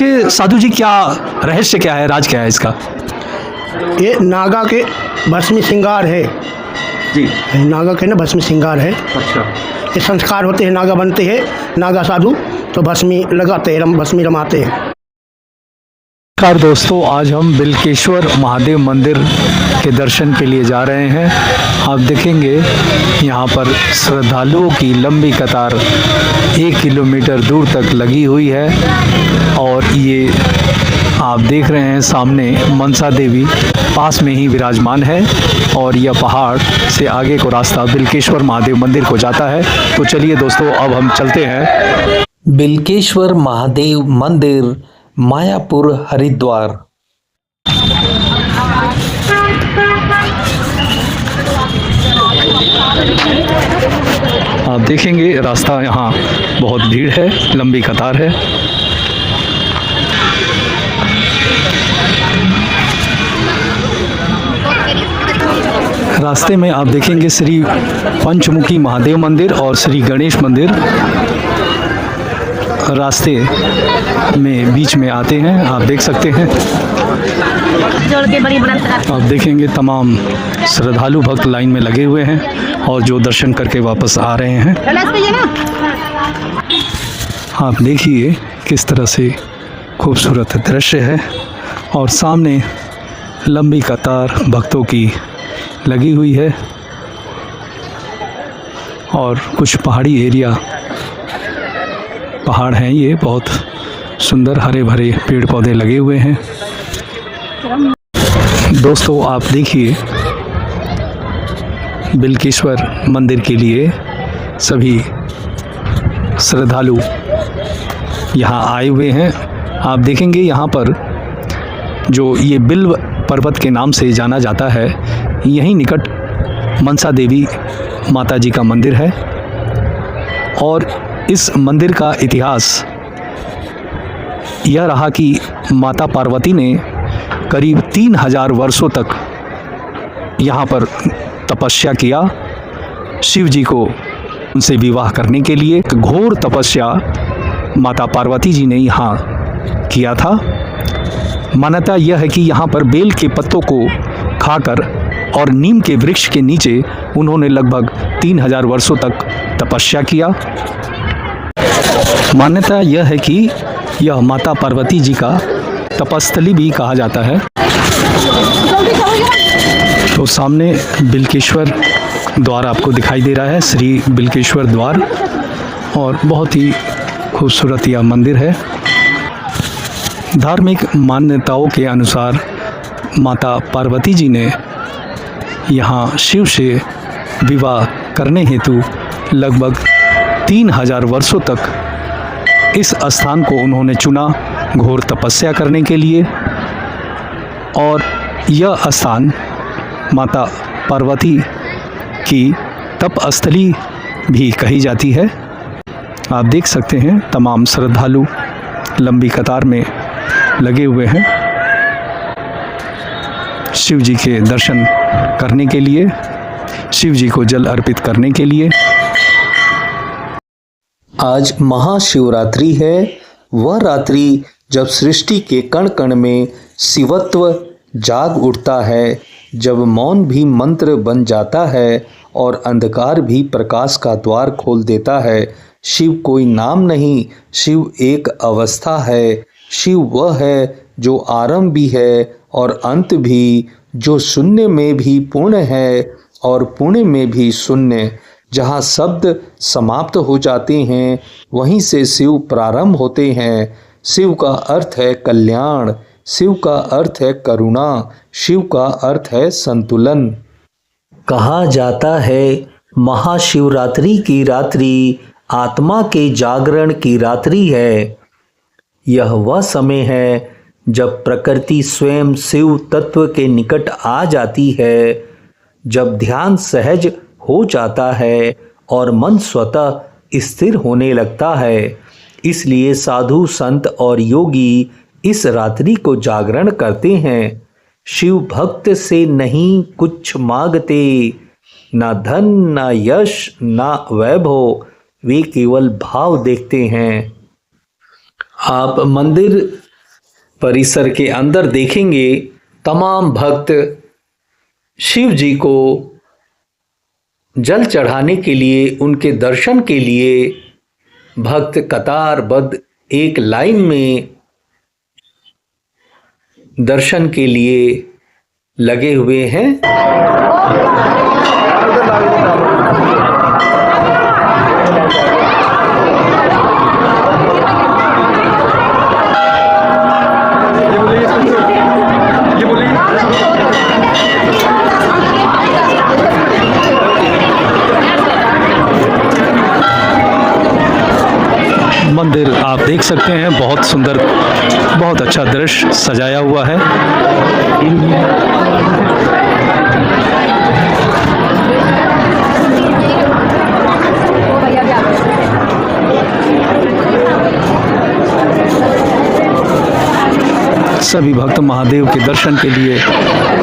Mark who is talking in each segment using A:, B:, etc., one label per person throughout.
A: पीछे साधु जी क्या रहस्य क्या है, राज क्या है इसका?
B: ये नागा के भस्मी श्रृंगार है
A: जी।
B: नागा के ना भस्मी श्रृंगार है।
A: अच्छा।
B: ये संस्कार होते हैं, नागा बनते हैं नागा साधु तो भस्मी लगाते हैं, भस्मी रमाते हैं।
A: नमस्कार दोस्तों, आज हम बिलकेश्वर महादेव मंदिर के दर्शन के लिए जा रहे हैं। आप देखेंगे यहाँ पर श्रद्धालुओं की लंबी कतार 1 किलोमीटर दूर तक लगी हुई है और ये आप देख रहे हैं सामने मनसा देवी पास में ही विराजमान है और यह पहाड़ से आगे को रास्ता बिलकेश्वर महादेव मंदिर को जाता है। तो चलिए दोस्तों, अब हम चलते हैं।
C: बिलकेश्वर महादेव मंदिर, मायापुर, हरिद्वार।
A: आप देखेंगे रास्ता यहाँ बहुत भीड़ है, लंबी कतार है। रास्ते में आप देखेंगे श्री पंचमुखी महादेव मंदिर और श्री गणेश मंदिर रास्ते में बीच में आते हैं, आप देख सकते हैं। आप देखेंगे तमाम श्रद्धालु भक्त लाइन में लगे हुए हैं और जो दर्शन करके वापस आ रहे हैं। आप देखिए किस तरह से खूबसूरत दृश्य है और सामने लंबी कतार भक्तों की लगी हुई है और कुछ पहाड़ी एरिया पहाड़ हैं, ये बहुत सुंदर हरे भरे पेड़ पौधे लगे हुए हैं। दोस्तों आप देखिए बिलकेश्वर मंदिर के लिए सभी श्रद्धालु यहाँ आए हुए हैं। आप देखेंगे यहाँ पर जो ये बिल्व पर्वत के नाम से जाना जाता है, यहीं निकट मनसा देवी माता जी का मंदिर है और इस मंदिर का इतिहास यह रहा कि माता पार्वती ने करीब 3000 वर्षों तक यहाँ पर तपस्या किया। शिव जी को उनसे विवाह करने के लिए घोर तपस्या माता पार्वती जी ने यहाँ किया था। मान्यता यह है कि यहाँ पर बेल के पत्तों को खाकर और नीम के वृक्ष के नीचे उन्होंने लगभग 3000 वर्षों तक तपस्या किया। मान्यता यह है कि यह माता पार्वती जी का तपस्थली भी कहा जाता है। तो सामने बिलकेश्वर द्वार आपको दिखाई दे रहा है, श्री बिलकेश्वर द्वार, और बहुत ही खूबसूरत यह मंदिर है। धार्मिक मान्यताओं के अनुसार माता पार्वती जी ने यहाँ शिव से विवाह करने हेतु लगभग 3000 वर्षों तक इस स्थान को उन्होंने चुना घोर तपस्या करने के लिए और यह स्थान माता पार्वती की तपस्थली भी कही जाती है। आप देख सकते हैं तमाम श्रद्धालु लंबी कतार में लगे हुए हैं शिव जी के दर्शन करने के लिए, शिव जी को जल अर्पित करने के लिए।
C: आज महाशिवरात्रि है, वह रात्रि जब सृष्टि के कण कण में शिवत्व जाग उठता है, जब मौन भी मंत्र बन जाता है और अंधकार भी प्रकाश का द्वार खोल देता है। शिव कोई नाम नहीं, शिव एक अवस्था है। शिव वह है जो आरंभ भी है और अंत भी, जो शून्य में भी पूर्ण है और पूर्ण में भी शून्य। जहाँ शब्द समाप्त हो जाते हैं वहीं से शिव प्रारंभ होते हैं। शिव का अर्थ है कल्याण, शिव का अर्थ है करुणा, शिव का अर्थ है संतुलन। कहा जाता है महाशिवरात्रि की रात्रि आत्मा के जागरण की रात्रि है। यह वह समय है जब प्रकृति स्वयं शिव तत्व के निकट आ जाती है, जब ध्यान सहज हो जाता है और मन स्वतः स्थिर होने लगता है। इसलिए साधु संत और योगी इस रात्रि को जागरण करते हैं। शिव भक्त से नहीं कुछ मांगते, ना धन ना यश ना वैभव, वे केवल भाव देखते हैं। आप मंदिर परिसर के अंदर देखेंगे तमाम भक्त शिव जी को जल चढ़ाने के लिए, उनके दर्शन के लिए भक्त कतारबद्ध एक लाइन में दर्शन के लिए लगे हुए हैं।
A: मंदिर आप देख सकते हैं, बहुत सुंदर, बहुत अच्छा दृश्य सजाया हुआ है। सभी भक्त महादेव के दर्शन के लिए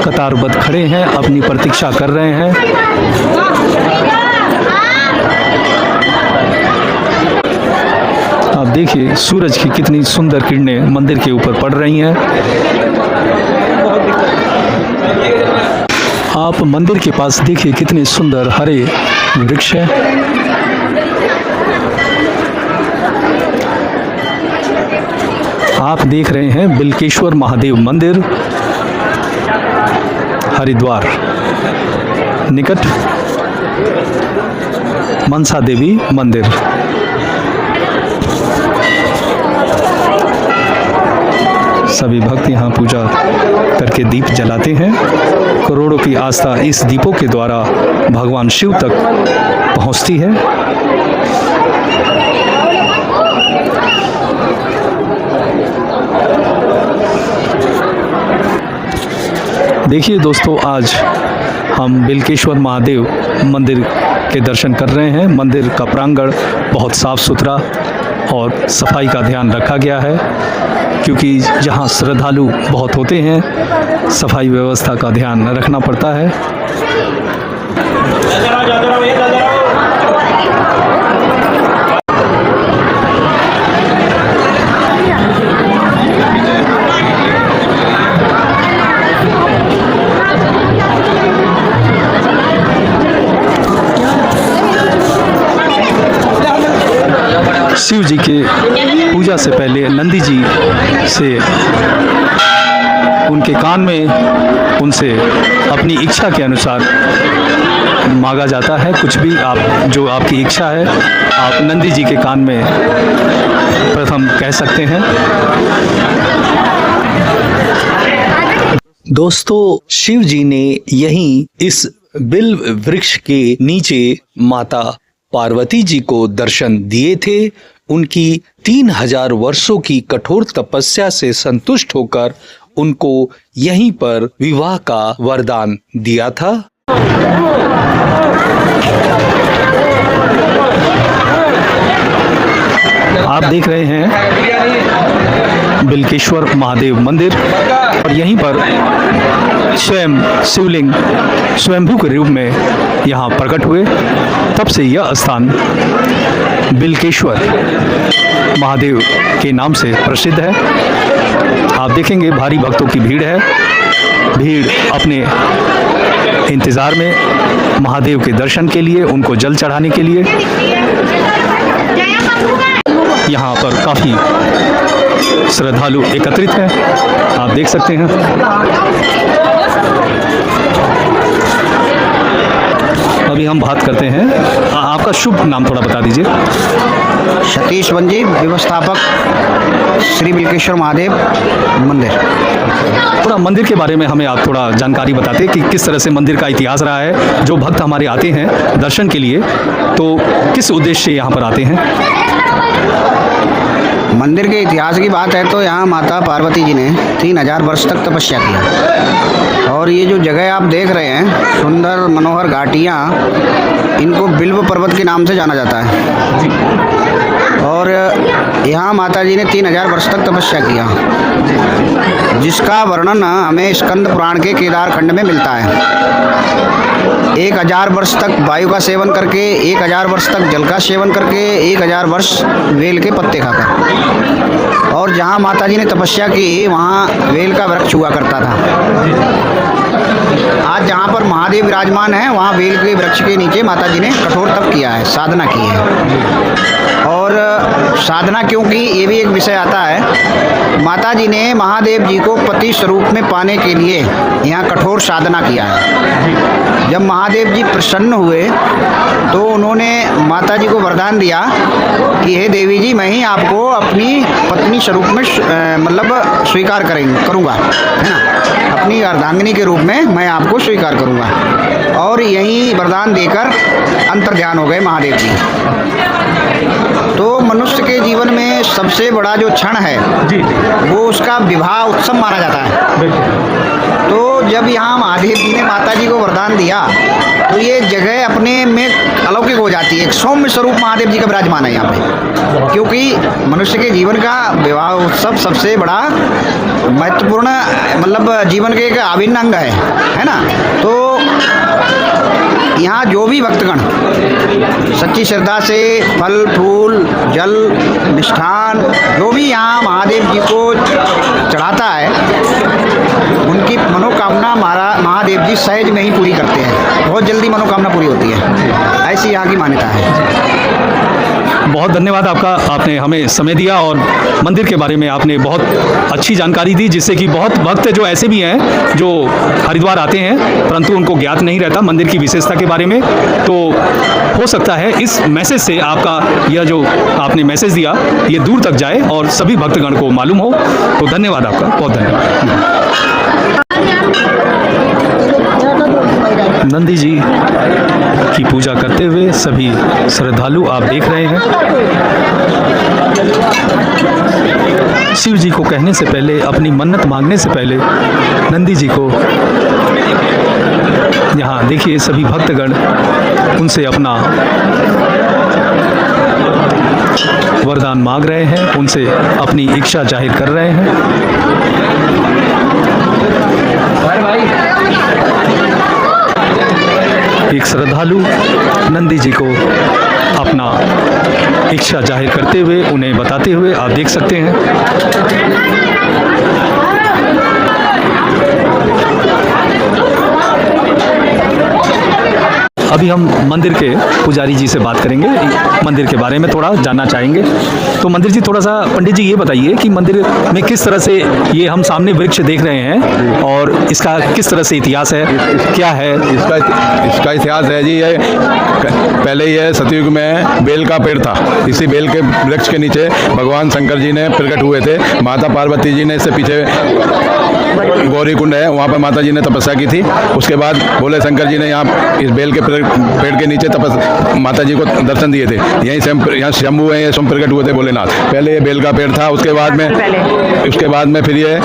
A: कतारबद्ध खड़े हैं, अपनी प्रतीक्षा कर रहे हैं। आप देखिए सूरज की कितनी सुंदर किरणें मंदिर के ऊपर पड़ रही हैं। आप मंदिर के पास देखिए कितने सुंदर हरे वृक्ष हैं। आप देख रहे हैं बिल्केश्वर महादेव मंदिर, हरिद्वार निकट मनसा देवी मंदिर। सभी भक्त यहाँ पूजा करके दीप जलाते हैं। करोड़ों की आस्था इस दीपों के द्वारा भगवान शिव तक पहुँचती है। देखिए दोस्तों, आज हम बिल्केश्वर महादेव मंदिर के दर्शन कर रहे हैं। मंदिर का प्रांगण बहुत साफ सुथरा और सफाई का ध्यान रखा गया है, क्योंकि जहाँ श्रद्धालु बहुत होते हैं, सफाई व्यवस्था का ध्यान रखना पड़ता है। शिव जी के पूजा से पहले नंदी जी से उनके कान में उनसे अपनी इच्छा के अनुसार मांगा जाता है। कुछ भी आप जो आपकी इच्छा है आप नंदी जी के कान में प्रथम कह सकते हैं।
C: दोस्तों, शिव जी ने यहीं इस बिल्व वृक्ष के नीचे माता पार्वती जी को दर्शन दिए थे। उनकी 3000 वर्षों की कठोर तपस्या से संतुष्ट होकर उनको यहीं पर विवाह का वरदान दिया था।
A: आप देख रहे हैं बिल्केश्वर महादेव मंदिर, और यहीं पर स्वयं शिवलिंग स्वयंभू के रूप में यहाँ प्रकट हुए। तब से यह स्थान बिल्केश्वर महादेव के नाम से प्रसिद्ध है। आप देखेंगे भारी भक्तों की भीड़ है। भीड़ अपने इंतज़ार में महादेव के दर्शन के लिए, उनको जल चढ़ाने के लिए यहाँ पर काफ़ी श्रद्धालु एकत्रित हैं। आप देख सकते हैं। अभी हम बात करते हैं, आपका शुभ नाम थोड़ा बता दीजिए।
B: सतीश वंजी, व्यवस्थापक श्री बिल्केश्वर महादेव मंदिर।
A: थोड़ा मंदिर के बारे में हमें आप थोड़ा जानकारी बताते कि किस तरह से मंदिर का इतिहास रहा है। जो भक्त हमारे आते हैं दर्शन के लिए, तो किस उद्देश्य से यहाँ पर आते हैं?
B: मंदिर के इतिहास की बात है तो यहाँ माता पार्वती जी ने 3000 वर्ष तक तपस्या किया। और ये जो जगह आप देख रहे हैं, सुंदर मनोहर घाटियाँ, इनको बिल्व पर्वत के नाम से जाना जाता है। और यहाँ माता जी ने 3000 वर्ष तक तपस्या किया, जिसका वर्णन हमें स्कंद पुराण के केदार खंड में मिलता है। 1000 वर्ष तक वायु का सेवन करके, 1000 वर्ष तक जल का सेवन करके, 1000 वर्ष वेल के पत्ते खाकर। और और जहाँ माता जी ने तपस्या की वहाँ बेल का वृक्ष हुआ करता था। आज जहाँ पर महादेव विराजमान है वहाँ बेल के वृक्ष के नीचे माता जी ने कठोर तप किया है, साधना की है। और साधना क्यों की ये भी एक विषय आता है। माता जी ने महादेव जी को पति स्वरूप में पाने के लिए यहाँ कठोर साधना किया है। जब महादेव जी प्रसन्न हुए तो उन्होंने माता जी को वरदान दिया कि हे देवी जी, मैं ही आपको अपनी पत्नी स्वरूप में मतलब स्वीकार करूँगा, है ना, अपनी अर्धांगिनी के रूप में मैं आपको स्वीकार करूँगा। और यही वरदान देकर अंतर्ध्यान हो गए महादेव जी। तो मनुष्य के जीवन में सबसे बड़ा जो क्षण है वो उसका विवाह उत्सव माना जाता है। तो जब यहाँ महादेव जी ने माता जी को वरदान दिया तो ये जगह अपने में अलौकिक हो जाती है। एक सौम्य स्वरूप महादेव जी का विराजमान है यहाँ पे, क्योंकि मनुष्य के जीवन का विवाह उत्सव सबसे बड़ा महत्वपूर्ण मतलब जीवन के एक अभिन्न अंग है ना। तो यहाँ जो भी भक्तगण सच्ची श्रद्धा से फल फूल जल मिष्ठान जो भी यहाँ महादेव जी को चढ़ाता है उनकी मनोकामना महादेव जी सहज में ही पूरी करते हैं। बहुत जल्दी मनोकामना पूरी होती है, ऐसी यहाँ की मान्यता है।
A: बहुत धन्यवाद आपका, आपने हमें समय दिया और मंदिर के बारे में आपने बहुत अच्छी जानकारी दी, जिससे कि बहुत भक्त जो ऐसे भी हैं जो हरिद्वार आते हैं परंतु उनको ज्ञात नहीं रहता मंदिर की विशेषता के बारे में। तो हो सकता है इस मैसेज से आपका यह जो आपने मैसेज दिया ये दूर तक जाए और सभी भक्तगण को मालूम हो। तो धन्यवाद आपका, बहुत धन्यवाद। नंदी जी की पूजा करते हुए सभी श्रद्धालु आप देख रहे हैं। शिव जी को कहने से पहले, अपनी मन्नत मांगने से पहले नंदी जी को यहाँ देखिए सभी भक्तगण उनसे अपना वरदान मांग रहे हैं, उनसे अपनी इच्छा जाहिर कर रहे हैं। एक श्रद्धालु नंदी जी को अपना इच्छा जाहिर करते हुए उन्हें बताते हुए आप देख सकते हैं। अभी हम मंदिर के पुजारी जी से बात करेंगे, मंदिर के बारे में थोड़ा जानना चाहेंगे। तो मंदिर जी थोड़ा सा पंडित जी ये बताइए कि मंदिर में किस तरह से ये हम सामने वृक्ष देख रहे हैं और इसका किस तरह से इतिहास है, क्या है
D: इसका इतिहास है जी। ये पहले ये सतयुग में बेल का पेड़ था। इसी बेल के वृक्ष के नीचे भगवान शंकर जी ने प्रकट हुए थे। माता पार्वती जी ने इससे पीछे गौरी कुंड है, वहाँ पर माता जी ने तपस्या की थी। उसके बाद भोले शंकर जी ने यहाँ इस बेल के पेड़ के नीचे माता जी को दर्शन दिए थे। यहीं से यहाँ शंभू है, ये स्वयं प्रकट हुए थे भोलेनाथ। पहले ये बेल का पेड़ था, उसके बाद में फिर ये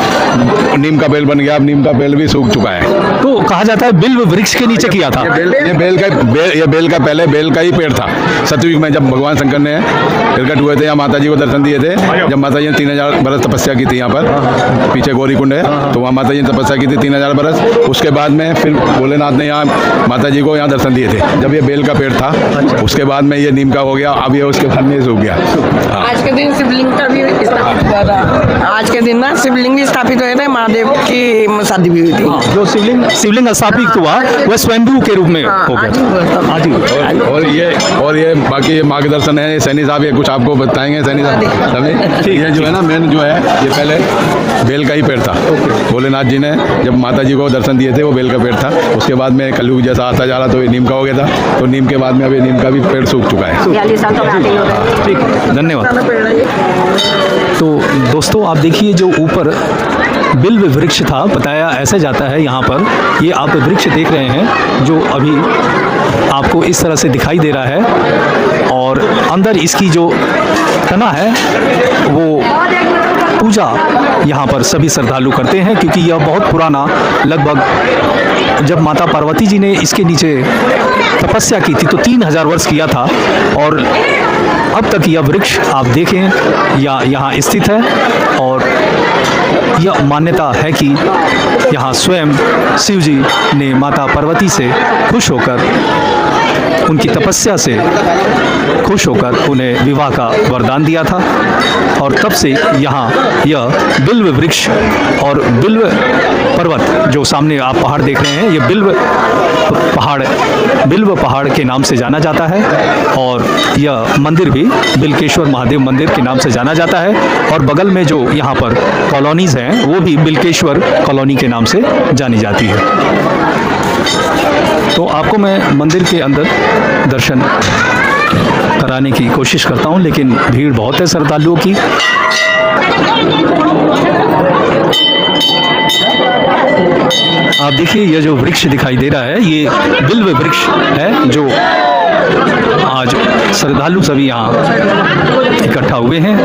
D: नीम का पेड़ बन गया। अब नीम का पेड़ भी सूख चुका है।
A: तो कहा जाता है बिल्व वृक्ष के नीचे किया था।
D: ये बेल का पहले बेल का ही पेड़ था। सतयुग में जब भगवान शंकर ने प्रकट हुए थे, यहाँ माता जी को दर्शन दिए थे। जब माता जी ने 3000 बरस तपस्या की थी, यहाँ पर पीछे गौरी कुंड है, तो वहाँ माता जी ने तपस्या की थी 3000 बरस। उसके बाद में फिर भोलेनाथ ने यहाँ माता जी को यहाँ दर्शन दिए थे। जब ये बेल का पेड़ था, उसके बाद में ये नीम का हो गया। अब ये उसके बाद में सूख गया।
E: आज के दिन शिवलिंग का भी स्थापित हुआ था। आज के दिन ना शिवलिंग भी स्थापित हुए थे, महादेव की शादी भी हुई थी।
A: जो शिवलिंग स्थापित हुआ वह स्वयंभू के रूप में हो गया आज ही।
D: और ये बाकी मार्गदर्शन है सैनी साहब, ये कुछ आपको बताएंगे सैनी साहब। ये जो है ना मेन जो है, ये पहले बेल का ही पेड़ था। भोलेनाथ जी ने जब माता जी को दर्शन दिए थे वो बेल का पेड़ था। उसके बाद में कलयुग जैसा आता जा रहा तो ये नीम का हो गया था। तो नीम के बाद में अभी नीम का भी पेड़ सूख चुका है।
A: ठीक, धन्यवाद। तो दोस्तों आप देखिए जो ऊपर बिल्व वृक्ष था, बताया ऐसा जाता है यहाँ पर, ये आप वृक्ष देख रहे हैं जो अभी आपको इस तरह से दिखाई दे रहा है और अंदर इसकी जो तना है वो पूजा यहाँ पर सभी श्रद्धालु करते हैं, क्योंकि यह बहुत पुराना, लगभग जब माता पार्वती जी ने इसके नीचे तपस्या की थी तो 3000 वर्ष किया था और अब तक यह वृक्ष आप देखें या यहाँ स्थित है। और यह मान्यता है कि यहाँ स्वयं शिव जी ने माता पार्वती से खुश होकर उनकी तपस्या से खुश होकर उन्हें विवाह का वरदान दिया था और तब से यहाँ यह बिल्व वृक्ष और बिल्व पर्वत जो सामने आप पहाड़ देख रहे हैं, ये बिल्व पहाड़ के नाम से जाना जाता है और यह मंदिर भी बिल्केश्वर महादेव मंदिर के नाम से जाना जाता है और बगल में जो यहाँ पर कॉलोनीज़ हैं वो भी बिल्केश्वर कॉलोनी के नाम से जानी जाती है। तो आपको मैं मंदिर के अंदर दर्शन कराने की कोशिश करता हूँ, लेकिन भीड़ बहुत है श्रद्धालुओं की। आप देखिए ये जो वृक्ष दिखाई दे रहा है ये बिल्व वृक्ष है जो आज श्रद्धालु सभी यहाँ इकट्ठा हुए हैं।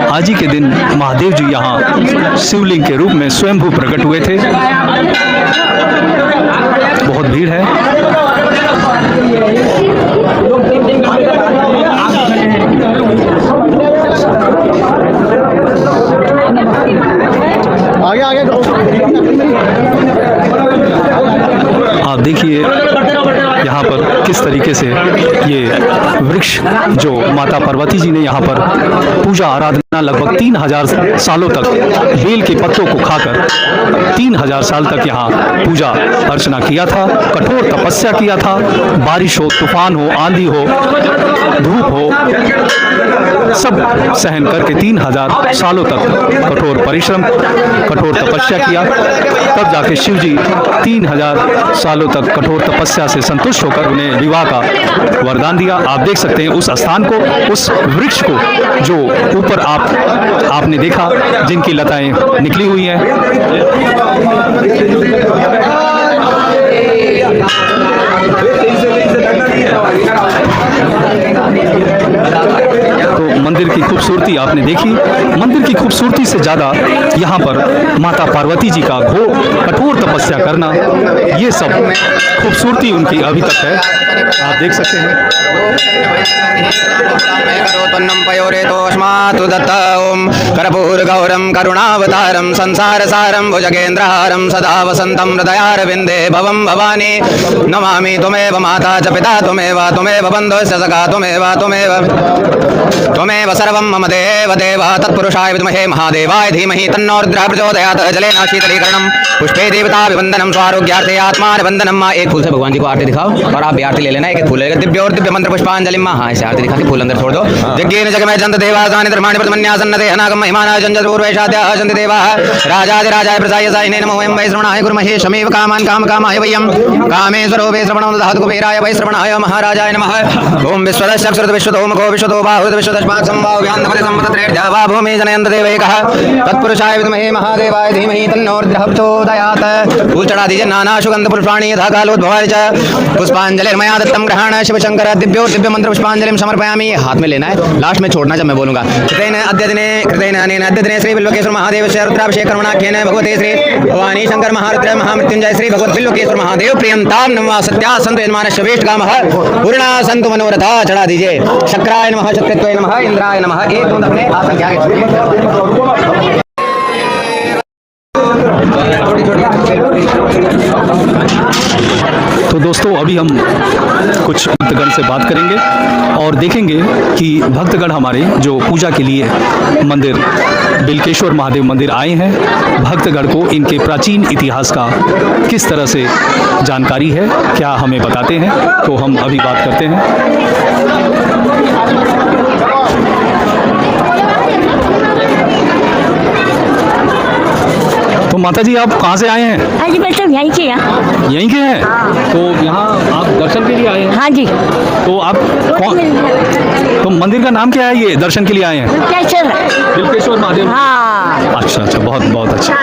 A: आज ही के दिन महादेव जी यहाँ शिवलिंग के रूप में स्वयंभू प्रकट हुए थे। बहुत भीड़ है। आप देखिए यहाँ पर किस तरीके से ये वृक्ष जो माता पार्वती जी ने यहाँ पर पूजा आराधना लगभग 3000 सालों तक बेल के पत्तों को खाकर 3000 साल तक यहाँ पूजा अर्चना किया था, कठोर तपस्या किया था। बारिश हो, तूफान हो, आंधी हो, धूप हो, सब सहन करके 3000 सालों तक कठोर परिश्रम, कठोर तपस्या किया, तब जाके शिव जी 3000 सालों तक कठोर तपस्या से संतुष्ट होकर उन्हें विवाह का वरदान दिया। आप देख सकते हैं उस स्थान को, उस वृक्ष को जो ऊपर आपने देखा जिनकी लताएं निकली हुई हैं। तो मंदिर की खूबसूरती आपने देखी। मंदिर की खूबसूरती से ज़्यादा यहाँ पर माता पार्वती जी का कठोर तपस्या करना, ये सब खूबसूरती उनकी अभी तक है। आप देख सकते हैं।
B: कर्पूर गौरम करुणावतारम संसार सारम भुजगेंद्रहारम सदा वसंतम हृदयारविंदे भवम भवानी नमामि तुमेव माता च पिता तुमेव बंधुश्च सखा तुमेव सर्वं मम देव तत्पुरुषाय विद्महे महादेवाय धीमहि तन्नो रुद्रः प्रचोदयात्। जलेन शीतलीकरणं पुष्पे देवताभिवंदनं स्वारोग्यार्थे आत्माभिवंदनं। माँ एक फूल से भगवान जी को आरती दिखाओ और आप भी आरती ले लेना। एक फूल लेगा दिव्य और दिव्य मंत्र पुष्पांजलि। माँ हाँ ऐसे आरती दिखा के फूल अंदर छोड़ दो। यज्ञेन जगमे जंत देवासानि धर्माणि प्रतमन्यासन्नते अनागम महिमानाय जंजत पूर्वेशाद्याः जंत देवाः राजाधिराजाय प्रजायसायिने नमो वयं वै श्रवणाय कुर्महे शमेव कामान् कामकामाय वयं कामेश्वरो वै श्रवणं दधातु कुबेराय वै श्रवणाय महाराजाय नमः। ओम विश्वदशक्षरत विश्वतो मुखो विश्वतो बाहुत विश्वदशमात् संभाव व्यान्तपदे सम्पतत्रेर्जावा भूमि जनयन्त देवैकः तत्पुरुषाय विद्महे महादेवाय धीमहि तन्नो रुद्रः प्रचोदयात्। फूल चढ़ा दीजिए नाना सुगंध पुष्पाणि यथा कालोद्भवाय च पुष्पांजलिर्मया दत्तं ग्रहण शिवशंकर दिव्यो दिव्य मंत्र पुष्पांजलिं समर्पयामि। हाथ में लेना है, लास्ट में छोड़ना जब मैं बोलूंगा। कृतेन अद्य दिने श्री बिल्वकेश्वर महादेवस्य रुद्राभिषेक कर्मणाख्येन भगवते श्री भवानी शंकर महारुद्र महामृत्युंजय श्री भगवत बिल्वकेश्वर महादेव प्रियंतां नमः। सत्या संतु यजमानस्य वेष्टकामः पूर्णा संतु मनोरथा। चढ़ा दीजिए। शक्राय नमः, शक्तित्वाय नमः, इंद्राय नमः। एक दूंद अपने आसन के आगे।
A: तो दोस्तों अभी हम कुछ भक्तगण से बात करेंगे और देखेंगे कि भक्तगण हमारे जो पूजा के लिए मंदिर बिल्केश्वर महादेव मंदिर आए हैं, भक्तगण को इनके प्राचीन इतिहास का किस तरह से जानकारी है, क्या हमें बताते हैं। तो हम अभी बात करते हैं। तो माता जी आप कहाँ से आए हैं?
F: हाँ जी बेटा यहीं के हैं।
A: यहीं के हैं? हाँ। तो यहाँ आप दर्शन के लिए आए हैं?
F: हाँ जी।
A: तो आप कौन? तो मंदिर का नाम क्या है? ये दर्शन के लिए आए हैं? बिल्केश्वर महादेव।
F: हाँ।
A: अच्छा अच्छा, बहुत बहुत अच्छा।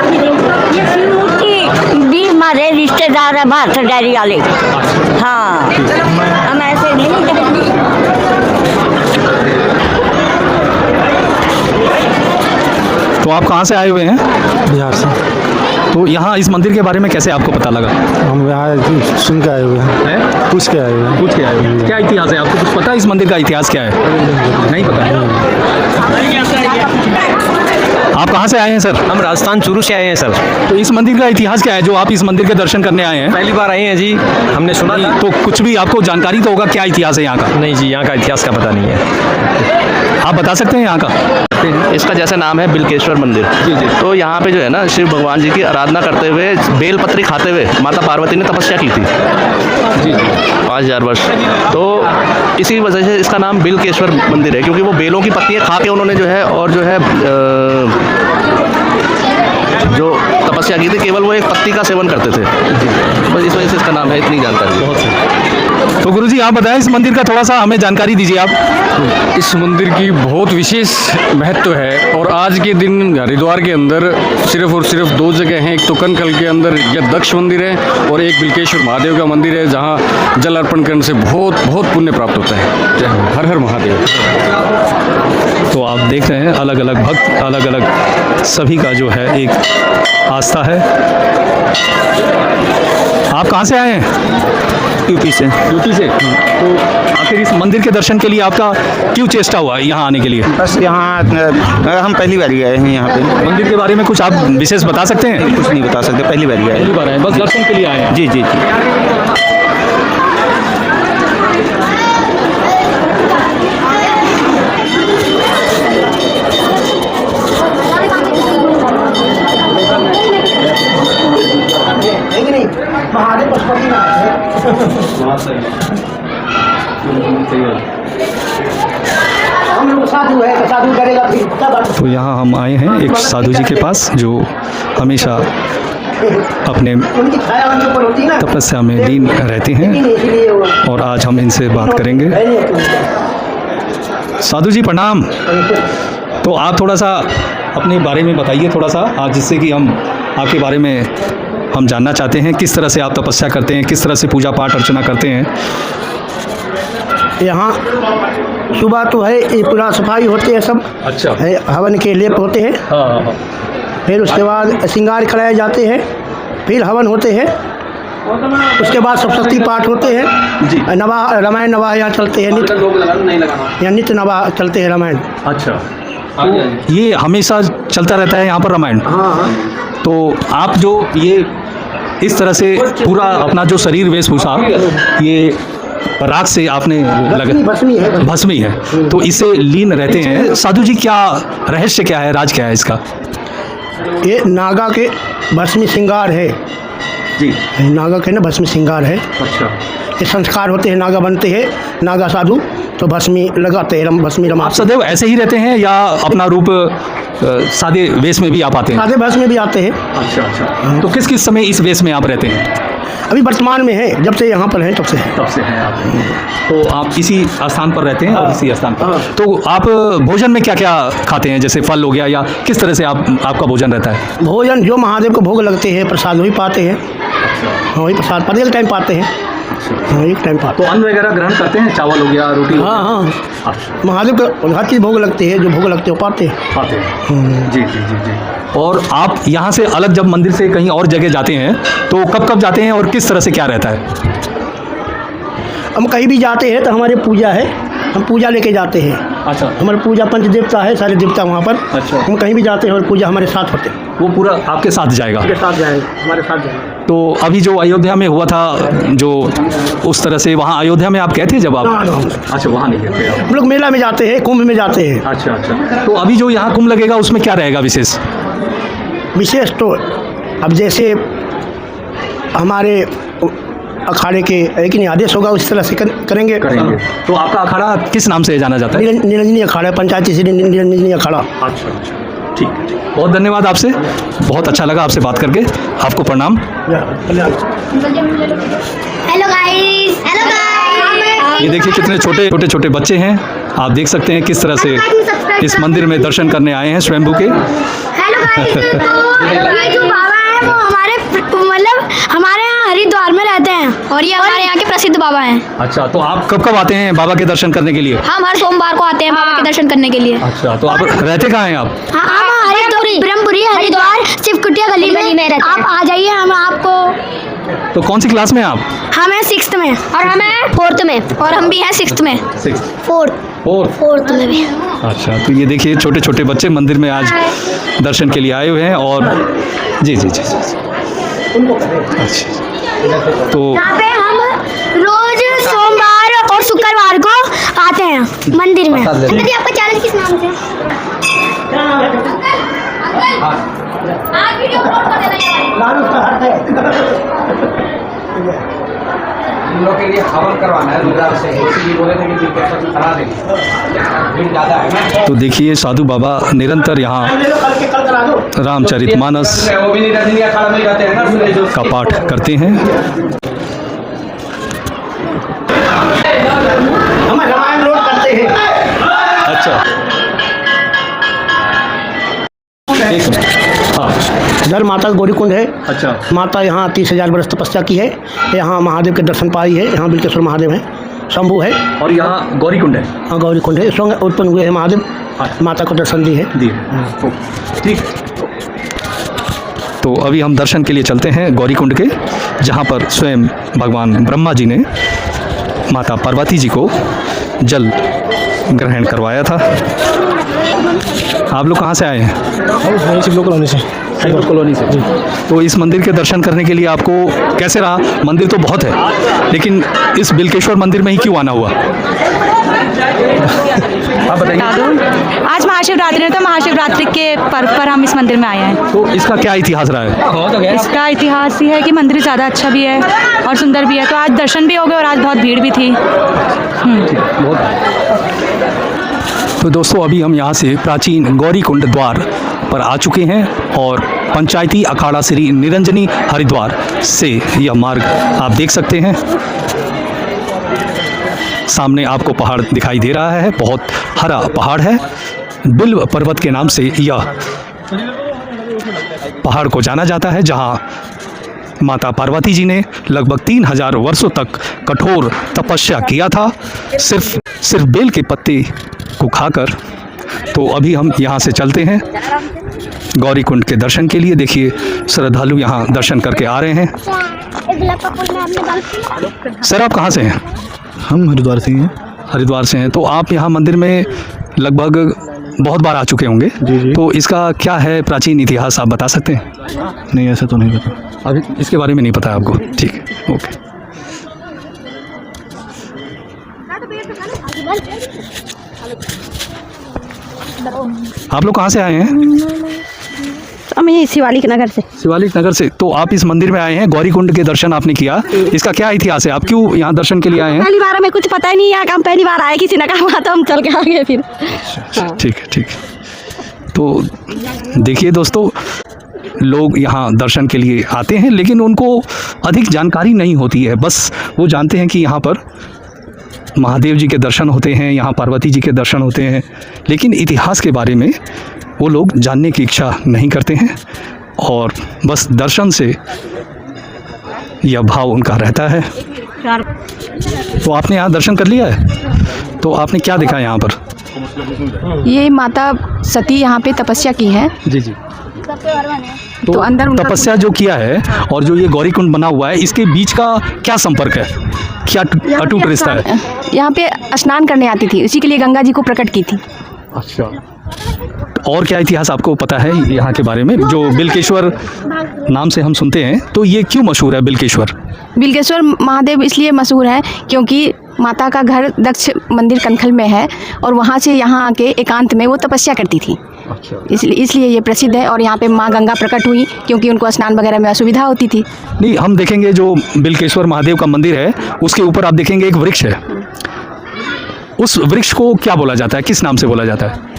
F: भी हमारे रिश्तेदार है भारत डायरी वाले। हाँ हम ऐसे नहीं।
A: तो आप कहाँ से आए हुए हैं?
G: बिहार से।
A: तो यहाँ इस मंदिर के बारे में कैसे आपको पता लगा?
G: हम यहाँ सुन के आए हुए हैं। पूछ के आए हुए हैं।
A: पूछ के आए हुए हैं। क्या इतिहास है? आपको कुछ पता है इस मंदिर का इतिहास क्या है? नहीं पता है। आप कहाँ से आए हैं सर?
H: हम राजस्थान चूरू से आए हैं सर।
A: तो इस मंदिर का इतिहास क्या है जो आप इस मंदिर के दर्शन करने आए हैं?
H: पहली बार आए हैं जी, हमने सुना था।
A: तो कुछ भी आपको जानकारी तो होगा, क्या इतिहास है यहाँ का?
H: नहीं जी, यहाँ का इतिहास का पता नहीं है।
A: आप बता सकते हैं यहाँ का?
I: इसका जैसे नाम है बिलकेश्वर मंदिर। तो यहाँ पे जो है ना शिव भगवान जी की आराधना करते हुए बेलपत्री खाते हुए माता पार्वती ने तपस्या की थी 5000 वर्ष। तो इसी वजह से इसका नाम बिलकेश्वर मंदिर है, क्योंकि वो बेलों की पत्तियाँ खा के उन्होंने जो है और जो है जो तपस्या की थी, केवल वो एक पत्ती का सेवन करते थे। बस इस वजह से इसका नाम है, इतनी जानकारी।
A: तो गुरुजी आप बताएं इस मंदिर का थोड़ा सा हमें जानकारी दीजिए आप।
J: इस मंदिर की बहुत विशेष महत्व है और आज के दिन हरिद्वार के अंदर सिर्फ और सिर्फ 2 जगह हैं। एक तो कनकल के अंदर यह दक्ष मंदिर है और एक बिलकेश्वर महादेव का मंदिर है, जहां जल अर्पण करने से बहुत बहुत पुण्य प्राप्त होता है। जय हो, हर हर महादेव।
A: तो आप देख रहे हैं अलग अलग भक्त, अलग अलग सभी का जो है एक आस्था है। आप कहाँ से आए हैं?
I: यूपी से।
A: यूपी से। तो आखिर इस मंदिर के दर्शन के लिए आपका क्यों चेष्टा हुआ यहाँ आने के लिए?
B: बस यहाँ हम पहली बार ही आए हैं यहाँ पे।
A: मंदिर के बारे में कुछ आप विशेष बता सकते हैं?
B: कुछ नहीं बता सकते, पहली बार ही आए।
A: पहली बार आए, बस दर्शन के लिए आए हैं।
B: जी जी जी।
A: तो यहाँ हम आए हैं एक साधु जी के पास जो हमेशा अपने तपस्या में लीन रहते हैं और आज हम इनसे बात करेंगे। साधु जी प्रणाम। तो आप थोड़ा सा अपने बारे में बताइए थोड़ा सा आज, जिससे कि हम आपके बारे में हम जानना चाहते हैं, किस तरह से आप तपस्या करते हैं, किस तरह से पूजा पाठ अर्चना करते हैं।
K: यहाँ सुबह तो है ये पूरा सफाई होती है सब।
A: अच्छा।
K: है, हवन के लेप होते हैं।
A: हाँ।
K: फिर उसके बाद श्रृंगार कराए जाते हैं, फिर हवन होते हैं, उसके बाद सप्तशती पाठ होते हैं
A: जी।
K: नवाह रामायण नवाह यहाँ चलते हैं, यहाँ नित्य नवाह चलते हैं रामायण।
A: अच्छा। ये हमेशा चलता रहता है यहाँ पर रामायण?
K: हाँ।
A: तो आप जो ये इस तरह से पूरा अपना जो शरीर वेशभूषा ये राख से आपने
K: भस्मी है।
A: भस्मी है, तो इससे लीन रहते हैं। साधु जी क्या रहस्य क्या है, राज क्या है इसका?
K: ये नागा के भस्मी श्रृंगार है
A: जी।
K: नागा के ना भस्मी श्रृंगार है।
A: अच्छा।
K: ये संस्कार होते हैं, नागा बनते हैं नागा साधु तो भस्मी लगाते हैं, भस्मी रमा।
A: आप सदैव ऐसे ही रहते हैं या अपना रूप सादे वेश में भी आप आते हैं?
K: सादे भस्म में भी आते हैं।
A: अच्छा अच्छा। तो किस किस समय इस वेश में आप रहते हैं?
K: अभी वर्तमान में है, जब से यहाँ पर है तब से है।
A: तब से हैं आप। तो आप इसी स्थान पर रहते हैं और इसी स्थान पर। तो आप भोजन में क्या क्या खाते हैं, जैसे फल हो गया या किस तरह से आपका भोजन रहता है?
K: भोजन जो महादेव को भोग लगते हैं प्रसाद वही पाते हैं। हाँ वही प्रसाद पाते एक टाइम पाते हैं। हाँ एक टाइम पाते।
A: तो अन्न वगैरह ग्रहण करते हैं, चावल हो गया, रोटी?
K: हाँ हाँ। महादेव को हर चीज़ भोग लगती है, जो भोग लगते हैं वो पाते हैं।
A: जी जी जी जी। और आप यहाँ से अलग जब मंदिर से कहीं और जगह जाते हैं तो कब कब जाते हैं और किस तरह से क्या रहता है?
K: हम कहीं भी जाते हैं तो हमारी पूजा है, हम पूजा लेके जाते हैं।
A: अच्छा।
K: हमारी पूजा पंच देवता है, सारे देवता वहाँ पर।
A: अच्छा।
K: हम कहीं भी जाते हैं और पूजा हमारे साथ होते हैं।
A: वो पूरा आपके साथ जाएगा?
K: हमारे साथ जाएगा, हमारे साथ जाएगा।
A: तो अभी जो अयोध्या में हुआ था जो उस तरह से, वहाँ अयोध्या में आप गए थे जब आप? अच्छा, वहाँ नहीं गए थे।
K: हम लोग मेला में जाते हैं, कुंभ में जाते हैं।
A: अच्छा अच्छा। तो अभी जो यहाँ कुंभ लगेगा उसमें क्या रहेगा विशेष?
K: विशेष तो अब जैसे हमारे अखाड़े के एक नहीं आदेश होगा उस तरह से करेंगे।
A: तो आपका अखाड़ा किस नाम से जाना जाता है?
K: निरंजनी अखाड़ा, पंचायती श्री निरंजनी अखाड़ा।
A: अच्छा अच्छा, ठीक है। बहुत धन्यवाद आपसे, बहुत अच्छा लगा आपसे बात करके। आपको प्रणाम।
L: Hello guys.
A: ये देखिए कितने छोटे छोटे बच्चे हैं, आप देख सकते हैं किस तरह से इस मंदिर में दर्शन करने आए हैं स्वयंभू के।
L: Hello guys. ये जो बाबा है वो हमारे मतलब हमारे यहाँ हरिद्वार में रहते हैं और ये हमारे यहाँ के प्रसिद्ध बाबा हैं।
A: अच्छा, तो आप कब कब आते हैं बाबा के दर्शन करने के लिए?
L: हम हर सोमवार को आते हैं बाबा के दर्शन करने के लिए।
A: अच्छा, तो आप रहते कहाँ हैं आप?
L: हम ब्रह्मपुरी हरिद्वार शिवकुटिया गली में रहते हैं। आप आ जाइए, हम आपको।
A: तो कौन सी क्लास में हैं आप?
L: हम हैं 6th में और हम हैं 4th में और हम भी हैं 6th में।
A: 6th।
L: 4th। फोर्थ में भी।
A: अच्छा, तो ये देखिए छोटे छोटे बच्चे मंदिर में आज दर्शन के लिए आए हुए हैं और जी जी जी, अच्छा, तो
L: यहाँ पे हम रोज सोमवार और शुक्रवार को आते हैं मंदिर में। यदि आपका चैनल किस नाम से?
B: इन लोग के लिए हवन करवाना है रुद्राक्ष से, इसीलिए बोले थे कि बिल्केश्वर करा देंगे, भीड़ ज़्यादा है ना।
A: तो देखिए साधु बाबा निरंतर यहाँ रामचरितमानस
B: वो भी नहीं रजनी अखाड़ा में रहते हैं ना,
A: का पाठ करते हैं।
K: हम रामायण रोड करते हैं।
A: अच्छा, हाँ,
K: इधर माता का गौरीकुंड है।
A: अच्छा,
K: माता यहाँ 30,000 वर्ष तपस्या की है। यहाँ महादेव के दर्शन पाई है। यहाँ बिल्केश्वर महादेव है, शंभू है
A: और यहाँ गौरीकुंड है।
K: हाँ, गौरीकुंड है। स्वयं उत्पन्न हुए हैं महादेव, माता को दर्शन दी है।
A: ठीक। तो अभी हम दर्शन के लिए चलते हैं गौरीकुंड के, जहाँ पर स्वयं भगवान ब्रह्मा जी ने माता पार्वती जी को जल ग्रहण करवाया था। आप लोग कहाँ से आए हैं?
G: शिवलो कॉलोनी से।
A: कॉलोनी से। तो इस मंदिर के दर्शन करने के लिए आपको कैसे रहा? मंदिर तो बहुत है, लेकिन इस बिल्केश्वर मंदिर में ही क्यों आना हुआ? आप बताइए।
F: आज महाशिवरात्रि है, तो महाशिवरात्रि के पर्व पर हम इस मंदिर में आए हैं।
A: तो इसका क्या इतिहास रहा है?
F: इसका इतिहास ये है कि मंदिर ज़्यादा अच्छा भी है और सुंदर भी है। तो आज दर्शन भी हो गए और आज बहुत भीड़ भी थी।
A: तो दोस्तों अभी हम यहाँ से प्राचीन गौरीकुंड द्वार पर आ चुके हैं और पंचायती अखाड़ा श्री निरंजनी हरिद्वार से यह मार्ग आप देख सकते हैं। सामने आपको पहाड़ दिखाई दे रहा है, बहुत हरा पहाड़ है। बिल्व पर्वत के नाम से यह पहाड़ को जाना जाता है, जहाँ माता पार्वती जी ने लगभग 3000 वर्षों तक कठोर तपस्या किया था, सिर्फ बेल के पत्ते को खाकर। तो अभी हम यहाँ से चलते हैं गौरीकुंड के दर्शन के लिए। देखिए श्रद्धालु यहाँ दर्शन करके आ रहे हैं। सर आप कहाँ से हैं?
G: हम हरिद्वार से हैं।
A: हरिद्वार से हैं। तो आप यहाँ मंदिर में लगभग बहुत बार आ चुके होंगे।
G: जी।
A: तो इसका क्या है प्राचीन इतिहास, आप बता सकते हैं?
G: नहीं, ऐसा तो नहीं पता।
A: अभी इसके बारे में नहीं पता है आपको? ठीक है, ओके। आप लोग कहाँ से आए हैं?
F: हम ये शिवालिक नगर से।
A: शिवालिक नगर से। तो आप इस मंदिर में आए हैं, गौरीकुंड के दर्शन आपने किया, इसका क्या इतिहास है? आप क्यों यहाँ दर्शन के लिए आए हैं?
F: पहली बार हमें कुछ पता ही नहीं है, हम पहली बार आए, किसी ने कहा तो हम चल के आ गए फिर।
A: ठीक है, ठीक है। तो देखिए दोस्तों, लोग यहाँ दर्शन के लिए आते हैं, लेकिन उनको अधिक जानकारी नहीं होती है। बस वो जानते हैं कि यहाँ पर महादेव जी के दर्शन होते हैं, यहाँ पार्वती जी के दर्शन होते हैं, लेकिन इतिहास के बारे में वो लोग जानने की इच्छा नहीं करते हैं और बस दर्शन से यह भाव उनका रहता है। तो आपने यहाँ दर्शन कर लिया है, तो आपने क्या देखा यहाँ पर?
F: ये माता सती यहाँ पे तपस्या की है।
A: जी जी।
F: तो अंदर
A: तपस्या जो किया है और जो ये गौरीकुंड बना हुआ है, इसके बीच का क्या संपर्क है, क्या अटूट रिश्ता है?
F: यहाँ पे स्नान करने आती थी, उसी के लिए गंगा जी को प्रकट की थी।
A: अच्छा, और क्या इतिहास आपको पता है यहाँ के बारे में? जो बिल्केश्वर नाम से हम सुनते हैं, तो ये क्यों मशहूर है बिल्केश्वर?
F: बिल्केश्वर महादेव इसलिए मशहूर है क्योंकि माता का घर दक्ष मंदिर कनखल में है और वहाँ से यहाँ आके एकांत में वो तपस्या करती थी।
A: अच्छा,
F: इसलिए ये प्रसिद्ध है। और यहाँ पे माँ गंगा प्रकट हुई क्योंकि उनको स्नान वगैरह में असुविधा होती थी।
A: नहीं, हम देखेंगे जो बिल्केश्वर महादेव का मंदिर है, उसके ऊपर आप देखेंगे एक वृक्ष है। उस वृक्ष को क्या बोला जाता है, किस नाम से बोला जाता है?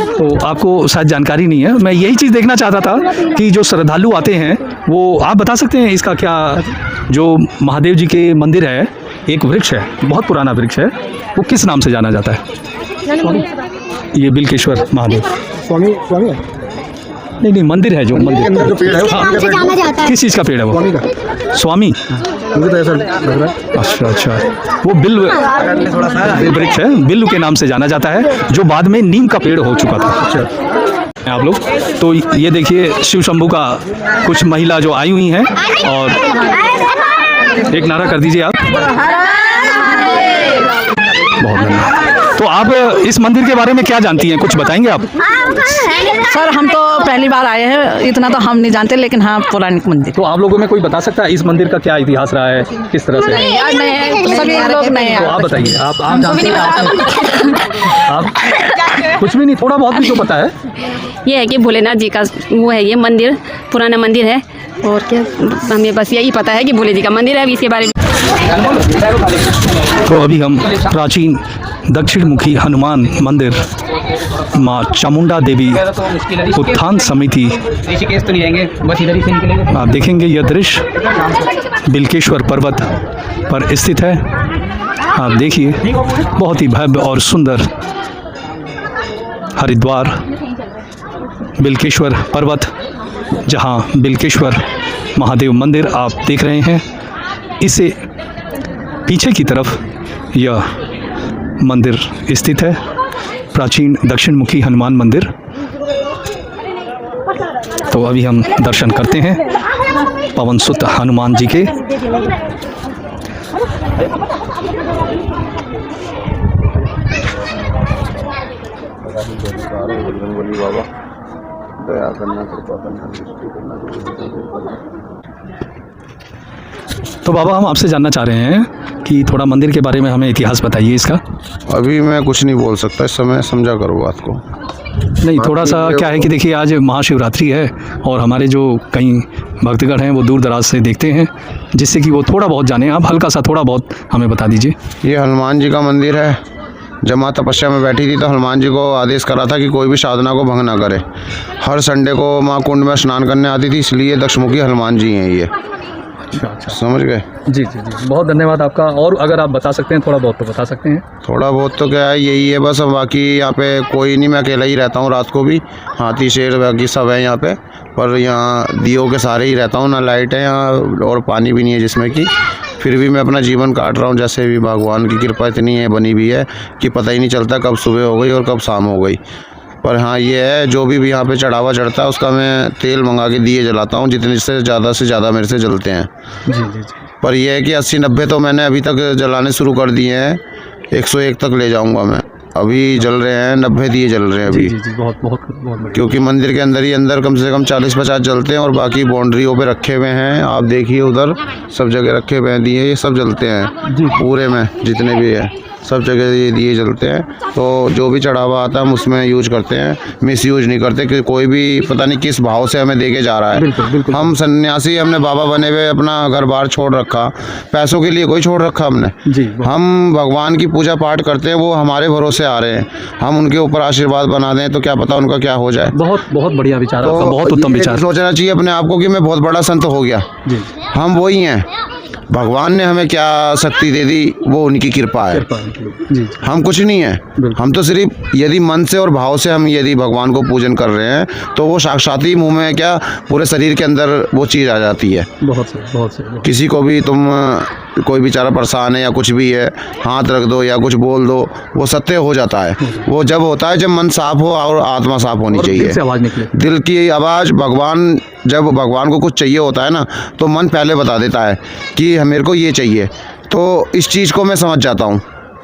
A: तो आपको शायद जानकारी नहीं है। मैं यही चीज़ देखना चाहता था कि जो श्रद्धालु आते हैं वो, आप बता सकते हैं इसका क्या? जो महादेव जी के मंदिर है, एक वृक्ष है, बहुत पुराना वृक्ष है, वो किस नाम से जाना जाता है? ये बिल्केश्वर महादेव
G: स्वामी है।
A: नहीं, मंदिर है, जो मंदिर
G: जो पेड़ है
L: नाम से जाना जाता है।
A: किस चीज़ का पेड़ है वो?
G: स्वामी का।
A: स्वामी?
G: मुझे तो ऐसा लग रहा है।
A: अच्छा, वो बिल्व वृक्ष है, बिल्व के नाम से जाना जाता है, जो बाद में नीम का पेड़ हो चुका था। अच्छा, आप लोग तो ये देखिए शिव शंभू का कुछ महिला जो आई हुई हैं और एक नारा कर दीजिए आप। बहुत धन्यवाद। तो आप इस मंदिर के बारे में क्या जानती हैं, कुछ बताएंगे आप?
E: सर हम तो पहली बार आए हैं, इतना तो हम नहीं जानते, लेकिन हाँ पौराणिक मंदिर।
A: तो आप लोगों में कोई बता सकता है इस मंदिर का क्या इतिहास रहा है, किस तरह से?
E: सभी लोग नए
A: तो आप बताइए, आप जानते हैं? आप कुछ भी नहीं, थोड़ा बहुत भी तो पता है।
F: ये है कि भोलेनाथ जी का वो है, ये मंदिर पुराना मंदिर है, और क्या हमें बस यही पता है कि भोले जी का मंदिर है, अभी इसके बारे में।
A: तो अभी हम प्राचीन दक्षिण मुखी हनुमान मंदिर माँ चामुंडा देवी उत्थान समिति, आप देखेंगे यह दृश्य बिलकेश्वर पर्वत पर स्थित है। आप देखिए बहुत ही भव्य और सुंदर हरिद्वार बिलकेश्वर पर्वत, जहाँ बिलकेश्वर महादेव मंदिर आप देख रहे हैं। इसे पीछे की तरफ यह मंदिर स्थित है, प्राचीन दक्षिण मुखी हनुमान मंदिर। तो अभी हम दर्शन करते हैं पवन सुत हनुमान जी के। तो बाबा हम आपसे जानना चाह रहे हैं कि थोड़ा मंदिर के बारे में हमें इतिहास बताइए इसका।
B: अभी मैं कुछ नहीं बोल सकता इस समय, समझा करो बात को।
A: नहीं, थोड़ा सा क्या है कि देखिए आज महाशिवरात्रि है और हमारे जो कई भक्तगण हैं वो दूर दराज से देखते हैं, जिससे कि वो थोड़ा बहुत जाने। आप हल्का सा थोड़ा बहुत हमें बता दीजिए।
B: ये हनुमान जी का मंदिर है। जब माँ तपस्या में बैठी थी तो हनुमान जी को आदेश करा था कि कोई भी साधना को भंग ना करे। हर संडे को माँ कुंड में स्नान करने आती थी, इसलिए दक्षमुखी हनुमान जी हैं ये। समझ गए?
A: जी जी जी, बहुत धन्यवाद आपका। और अगर आप बता सकते हैं थोड़ा बहुत तो बता सकते हैं।
B: थोड़ा बहुत तो क्या है, यही है बस। बाकी यहाँ पे कोई नहीं, मैं अकेला ही रहता हूँ। रात को भी हाथी शेर बाकी सब है यहाँ पे, पर यहाँ दियों के सारे ही रहता हूँ। ना लाइट है यहाँ और पानी भी नहीं है जिसमें कि, फिर भी मैं अपना जीवन काट रहा हूँ। जैसे भी भगवान की कृपा इतनी है बनी हुई है कि पता ही नहीं चलता कब सुबह हो गई और कब शाम हो गई। पर हाँ ये है, जो भी यहाँ पे चढ़ावा चढ़ता है उसका मैं तेल मंगा के दिए जलाता हूँ, जितने से ज़्यादा मेरे से जलते हैं।
A: जी जी जी।
B: पर यह है कि 80-90 तो मैंने अभी तक जलाने शुरू कर दिए हैं। 101 तक ले जाऊँगा मैं। अभी जल रहे हैं 90 दिए जल रहे हैं अभी।
A: जी जी, बहुत बहुत बहुत बढ़िया।
B: क्योंकि मंदिर के अंदर ही अंदर कम से कम 40-50 जलते हैं और बाकी बाउंड्रियों पे रखे हुए हैं। आप देखिए उधर सब जगह रखे हुए हैं दिए, ये सब जलते हैं पूरे में, जितने भी है सब जगह ये दिए जलते हैं। तो जो भी चढ़ावा आता है हम उसमें यूज करते हैं, मिस यूज नहीं करते कि कोई भी पता नहीं किस भाव से हमें देके जा रहा है।
A: बिल्कुल बिल्कुल।
B: हम सन्यासी, हमने बाबा बने हुए अपना घर बार छोड़ रखा, पैसों के लिए कोई छोड़ रखा हमने
A: जी।
B: हम भगवान की पूजा पाठ करते हैं, वो हमारे भरोसे आ रहे हैं। हम उनके ऊपर आशीर्वाद बना दें तो क्या पता उनका क्या हो जाए।
A: बहुत बहुत बढ़िया विचार
B: तो
A: आपका, बहुत उत्तम विचार।
B: सोचना चाहिए अपने आप को कि मैं बहुत बड़ा संत हो गया।
A: जी।
B: हम वही हैं, भगवान ने हमें क्या शक्ति दे दी वो उनकी कृपा है।
A: जी।
B: हम कुछ नहीं है, हम तो सिर्फ यदि मन से और भाव से हम यदि भगवान को पूजन कर रहे हैं तो वो साक्षात ही मुँह में क्या पूरे शरीर के अंदर वो चीज़ आ जाती है।
A: बहुत सही बहुत सही।
B: किसी को भी तुम कोई बेचारा परेशान है या कुछ भी है, हाथ रख दो या कुछ बोल दो, वो सत्य हो जाता है। वो जब होता है जब मन साफ हो और आत्मा साफ होनी चाहिए,
A: दिल से आवाज़ निकले।
B: दिल की आवाज़। भगवान जब भगवान को कुछ चाहिए होता है ना तो मन पहले बता देता है कि मेरे को ये चाहिए। तो इस चीज़ को मैं समझ जाता हूँ।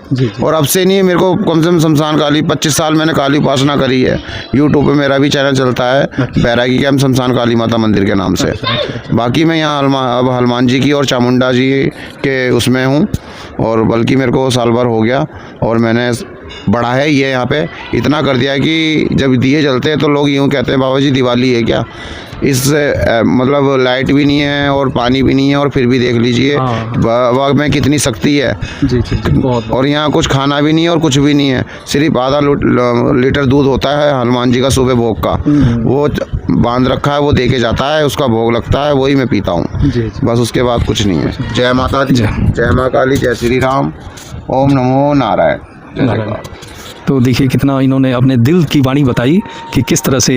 A: जी।
B: और अब से नहीं, मेरे को कम से कम शमशान काली 25 साल मैंने काली उपासना करी है। यूट्यूब पे मेरा भी चैनल चलता है, बैरागी कैंप शमशान काली माता मंदिर के नाम से। बाकी मैं यहाँ अब हनुमान जी की और चामुंडा जी के उसमें हूँ, और बल्कि मेरे को साल भर हो गया और मैंने बढ़ा है ये यहाँ पे इतना कर दिया है कि जब दिए जलते हैं तो लोग यूँ कहते हैं बाबा जी दिवाली है क्या। इस मतलब लाइट भी नहीं है और पानी भी नहीं है और फिर भी देख लीजिए बाबा में कितनी शक्ति है।
A: जी जी बहुत।
B: और यहाँ कुछ खाना भी नहीं है और कुछ भी नहीं है, सिर्फ आधा लीटर दूध होता है हनुमान जी का सुबह भोग का, वो बांध रखा है, वो दे के जाता है, उसका भोग लगता है, वही मैं पीता हूँ। बस उसके बाद कुछ नहीं है। जय माता दी, जय माँ काली, जय श्री राम, ओम नमो नारायण।
A: तो देखिए कितना इन्होंने अपने दिल की वाणी बताई कि किस तरह से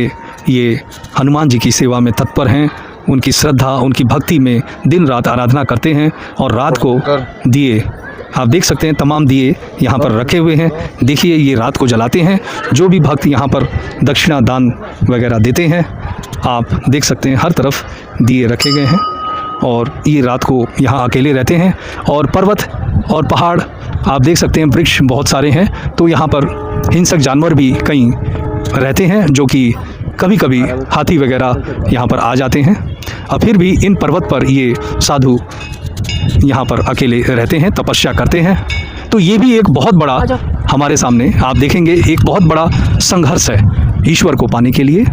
A: ये हनुमान जी की सेवा में तत्पर हैं, उनकी श्रद्धा उनकी भक्ति में दिन रात आराधना करते हैं। और रात को दिए आप देख सकते हैं, तमाम दिए यहाँ पर रखे हुए हैं। देखिए ये रात को जलाते हैं, जो भी भक्त यहाँ पर दक्षिणा दान वगैरह देते हैं। आप देख सकते हैं हर तरफ दिए रखे गए हैं और ये रात को यहाँ अकेले रहते हैं। और पर्वत और पहाड़ आप देख सकते हैं, वृक्ष बहुत सारे हैं, तो यहाँ पर हिंसक जानवर भी कई रहते हैं, जो कि कभी कभी हाथी वगैरह यहाँ पर आ जाते हैं। और फिर भी इन पर्वत पर ये साधु यहाँ पर अकेले रहते हैं, तपस्या करते हैं। तो ये भी एक बहुत बड़ा हमारे सामने आप देखेंगे एक बहुत बड़ा संघर्ष है ईश्वर को पाने के लिए।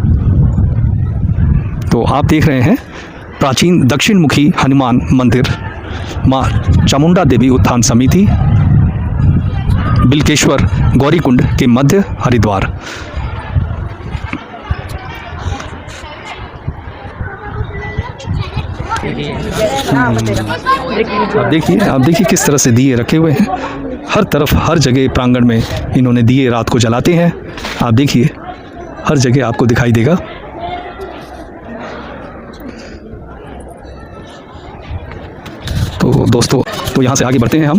A: तो आप देख रहे हैं प्राचीन दक्षिण मुखी हनुमान मंदिर, माँ चामुंडा देवी उत्थान समिति, बिलकेश्वर गौरीकुंड के मध्य, हरिद्वार। आप देखिए किस तरह से दिए रखे हुए हैं हर तरफ, हर जगह प्रांगण में इन्होंने दिए रात को जलाते हैं। आप देखिए हर जगह आपको दिखाई देगा। तो दोस्तों, तो यहाँ से आगे बढ़ते हैं हम।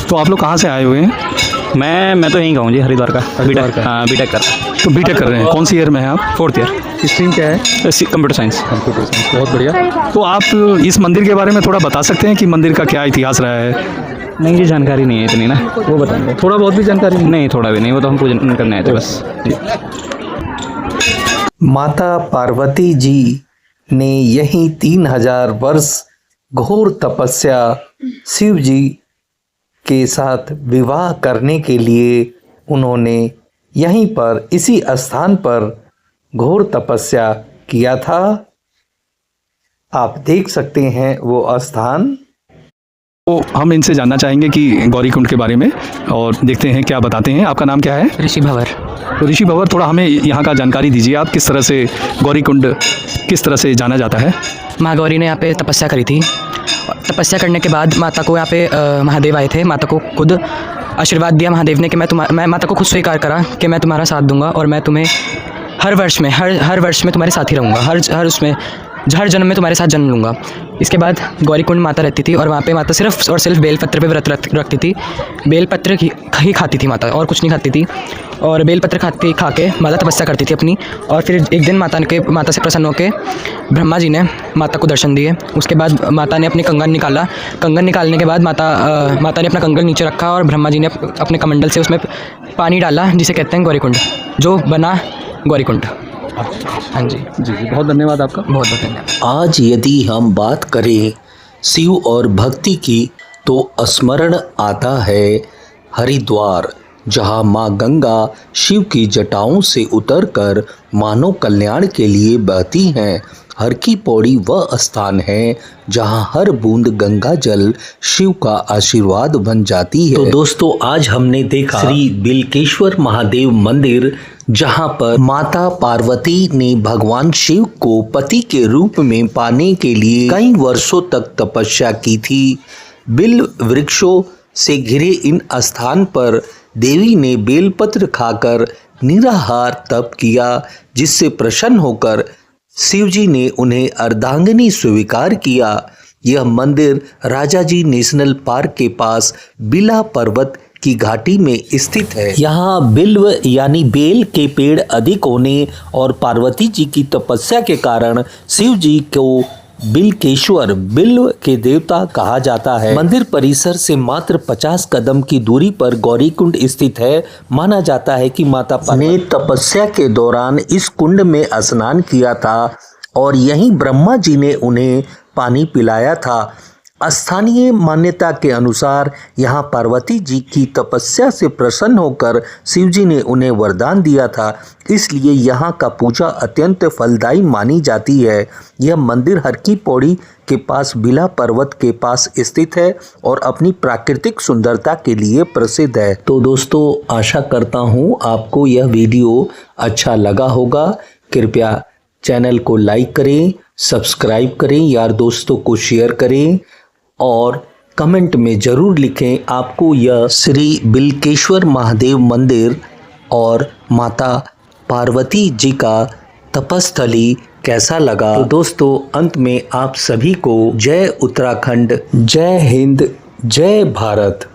A: तो आप लोग कहाँ से आए हुए हैं?
H: मैं तो यहीं का हूँ जी, हरिद्वार का। बीटेक हाँ, बीटेक कर।
A: तो बीटेक कर रहे हैं, कौन सी ईयर में हैं आप?
H: 4th year.
A: स्ट्रीम क्या है?
H: Computer science.
A: बहुत बढ़िया। तो आप इस मंदिर के बारे में थोड़ा बता सकते हैं कि मंदिर का क्या इतिहास रहा है?
H: नहीं जी, जानकारी नहीं है इतनी ना, वो बताएंगे।
A: थोड़ा बहुत भी जानकारी
H: नहीं, थोड़ा भी नहीं, वो तो हम पूजन करने आए थे बस।
C: माता पार्वती जी ने यहीं 3000 वर्ष घोर तपस्या शिव जी के साथ विवाह करने के लिए उन्होंने यहीं पर इसी स्थान पर घोर तपस्या किया था। आप देख सकते हैं वो स्थान।
A: तो हम इनसे जानना चाहेंगे कि गौरीकुंड के बारे में, और देखते हैं क्या बताते हैं। आपका नाम क्या है?
E: ऋषि भंवर।
A: तो ऋषि भंवर, थोड़ा हमें यहाँ का जानकारी दीजिए। आप किस तरह से गौरीकुंड किस तरह से जाना जाता है?
E: माँ गौरी ने यहाँ पे तपस्या करी थी। तपस्या करने के बाद माता को यहाँ पे महादेव आए थे। माता को खुद आशीर्वाद दिया महादेव ने कि मैं माता को खुद स्वीकार करा कि मैं तुम्हारा साथ दूंगा और मैं तुम्हें हर वर्ष में तुम्हारे साथ ही रहूँगा, हर जन्म में तुम्हारे साथ जन्म लूँगा। इसके बाद गौरीकुंड माता रहती थी और वहाँ पे माता सिर्फ और सिर्फ बेलपत्र पे व्रत रखती थी। बेलपत्र ही खाती थी माता, और कुछ नहीं खाती थी। और बेलपत्र खा के माता तपस्या करती थी अपनी। और फिर एक दिन माता से प्रसन्न होकर ब्रह्मा जी ने माता को दर्शन दिए। उसके बाद माता ने अपने कंगन निकाला। कंगन निकालने के बाद माता ने अपना कंगन नीचे रखा और ब्रह्मा जी ने अपने कमंडल से उसमें पानी डाला, जिसे कहते हैं गौरीकुंड, जो बना गौरीकुंड। हाँ जी
A: जी, बहुत धन्यवाद आपका।
E: बहुत बहुत धन्यवाद।
C: आज यदि हम बात करें शिव और भक्ति की, तो स्मरण आता है हरिद्वार, जहां माँ गंगा शिव की जटाओं से उतरकर मानव कल्याण के लिए बहती हैं। हर की पौड़ी वह स्थान है जहां हर बूंद गंगा जल शिव का आशीर्वाद बन जाती है। तो दोस्तों, आज हमने देखा श्री बिलकेश्वर महादेव मंदिर, जहां पर माता पार्वती ने भगवान शिव को पति के रूप में पाने के लिए कई वर्षों तक तपस्या की थी। बिल वृक्षों से घिरे इन स्थान पर देवी ने बेलपत्र खाकर निराहार तप किया, जिससे प्रसन्न होकर शिवजी ने उन्हें अर्धांगिनी स्वीकार किया। यह मंदिर राजाजी नेशनल पार्क के पास बिला पर्वत की घाटी में स्थित है। यहाँ बिल्व यानी बेल के पेड़ अधिक होने और पार्वती जी की तपस्या के कारण शिव जी को बिलकेश्वर, बिल्व के देवता कहा जाता है। मंदिर परिसर से मात्र 50 कदम की दूरी पर गौरीकुंड स्थित है। माना जाता है कि माता ने तपस्या के दौरान इस कुंड में स्नान किया था और यहीं ब्रह्मा जी ने उन्हें पानी पिलाया था। स्थानीय मान्यता के अनुसार यहाँ पार्वती जी की तपस्या से प्रसन्न होकर शिवजी ने उन्हें वरदान दिया था, इसलिए यहाँ का पूजा अत्यंत फलदायी मानी जाती है। यह मंदिर हर की पौड़ी के पास बिला पर्वत के पास स्थित है और अपनी प्राकृतिक सुंदरता के लिए प्रसिद्ध है। तो दोस्तों, आशा करता हूँ आपको यह वीडियो अच्छा लगा होगा। कृपया चैनल को लाइक करें, सब्सक्राइब करें, यार दोस्तों को शेयर करें और कमेंट में ज़रूर लिखें आपको यह श्री बिलकेश्वर महादेव मंदिर और माता पार्वती जी का तपस्थली कैसा लगा। तो दोस्तों अंत में आप सभी को जय उत्तराखंड, जय हिंद, जय भारत।